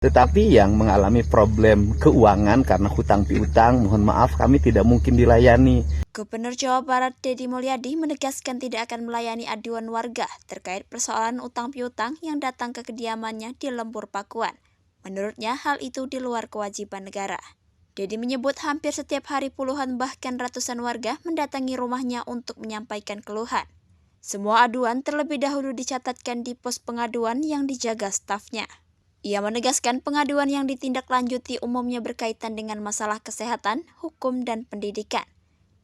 Tetapi yang mengalami problem keuangan karena hutang piutang, mohon maaf kami tidak mungkin dilayani. Gubernur Jawa Barat Deddy Mulyadi menegaskan tidak akan melayani aduan warga terkait persoalan utang piutang yang datang ke kediamannya di Lembur Pakuan. Menurutnya hal itu di luar kewajiban negara. Deddy menyebut hampir setiap hari puluhan bahkan ratusan warga mendatangi rumahnya untuk menyampaikan keluhan. Semua aduan terlebih dahulu dicatatkan di pos pengaduan yang dijaga stafnya. Ia menegaskan pengaduan yang ditindaklanjuti umumnya berkaitan dengan masalah kesehatan, hukum, dan pendidikan.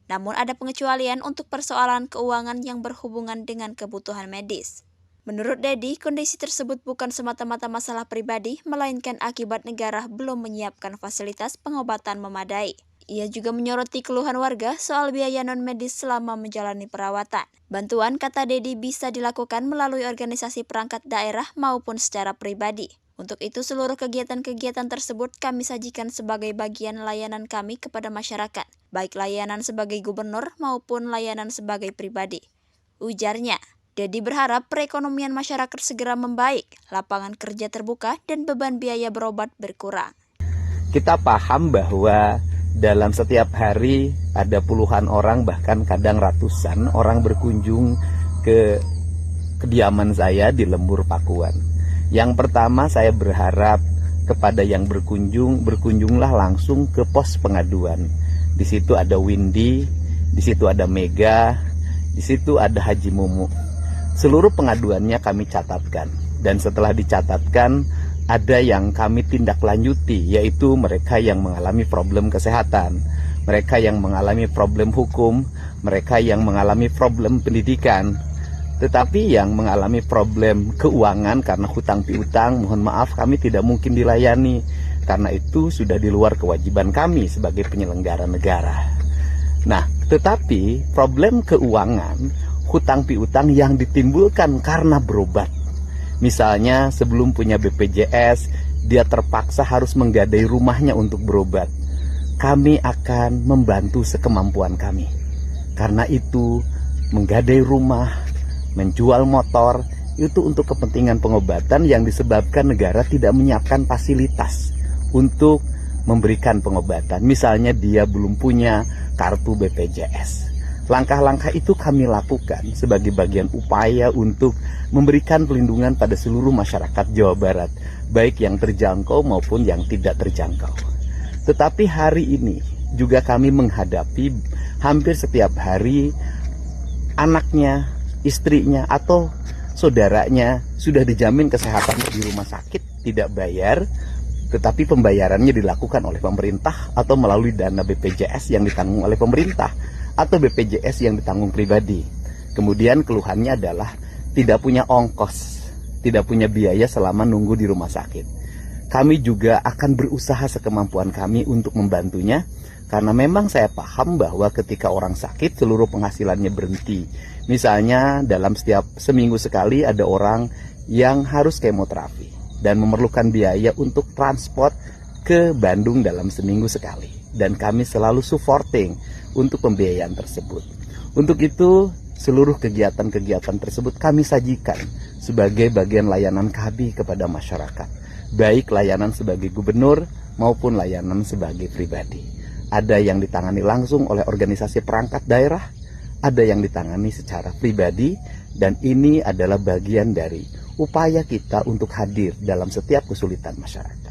Namun ada pengecualian untuk persoalan keuangan yang berhubungan dengan kebutuhan medis. Menurut Deddy, kondisi tersebut bukan semata-mata masalah pribadi, melainkan akibat negara belum menyiapkan fasilitas pengobatan memadai. Ia juga menyoroti keluhan warga soal biaya non-medis selama menjalani perawatan. Bantuan, kata Deddy, bisa dilakukan melalui organisasi perangkat daerah maupun secara pribadi. Untuk itu, seluruh kegiatan-kegiatan tersebut kami sajikan sebagai bagian layanan kami kepada masyarakat, baik layanan sebagai gubernur maupun layanan sebagai pribadi. Ujarnya, Deddy berharap perekonomian masyarakat segera membaik, lapangan kerja terbuka, dan beban biaya berobat berkurang. Kita paham bahwa dalam setiap hari ada puluhan orang, bahkan kadang ratusan orang berkunjung ke kediaman saya di Lembur Pakuan. Yang pertama, saya berharap kepada yang berkunjunglah langsung ke pos pengaduan. Di situ ada Windy, di situ ada Mega, di situ ada Haji Mumu. Seluruh pengaduannya kami catatkan, dan setelah dicatatkan ada yang kami tindak lanjuti, yaitu mereka yang mengalami problem kesehatan, mereka yang mengalami problem hukum, mereka yang mengalami problem pendidikan. Tetapi yang mengalami problem keuangan karena hutang piutang, mohon maaf kami tidak mungkin dilayani, karena itu sudah di luar kewajiban kami sebagai penyelenggara negara. Nah, tetapi problem keuangan, hutang piutang yang ditimbulkan karena berobat. Misalnya sebelum punya BPJS, dia terpaksa harus menggadai rumahnya untuk berobat. Kami akan membantu sekemampuan kami. Karena itu, menggadai rumah, menjual motor, itu untuk kepentingan pengobatan yang disebabkan negara tidak menyiapkan fasilitas untuk memberikan pengobatan. Misalnya dia belum punya kartu BPJS. Langkah-langkah itu kami lakukan sebagai bagian upaya untuk memberikan pelindungan pada seluruh masyarakat Jawa Barat, baik yang terjangkau maupun yang tidak terjangkau. Tetapi hari ini juga kami menghadapi hampir setiap hari anaknya, istrinya, atau saudaranya sudah dijamin kesehatan di rumah sakit, tidak bayar, tetapi pembayarannya dilakukan oleh pemerintah atau melalui dana BPJS yang ditanggung oleh pemerintah atau BPJS yang ditanggung pribadi. Kemudian keluhannya adalah tidak punya ongkos, tidak punya biaya selama nunggu di rumah sakit. Kami juga akan berusaha sekemampuan kami untuk membantunya, karena memang saya paham bahwa ketika orang sakit seluruh penghasilannya berhenti. Misalnya dalam setiap seminggu sekali ada orang yang harus kemoterapi dan memerlukan biaya untuk transport ke Bandung dalam seminggu sekali. Dan kami selalu supporting untuk pembiayaan tersebut. Untuk itu seluruh kegiatan-kegiatan tersebut kami sajikan sebagai bagian layanan kami kepada masyarakat. Baik layanan sebagai gubernur maupun layanan sebagai pribadi. Ada yang ditangani langsung oleh organisasi perangkat daerah, ada yang ditangani secara pribadi, dan ini adalah bagian dari upaya kita untuk hadir dalam setiap kesulitan masyarakat.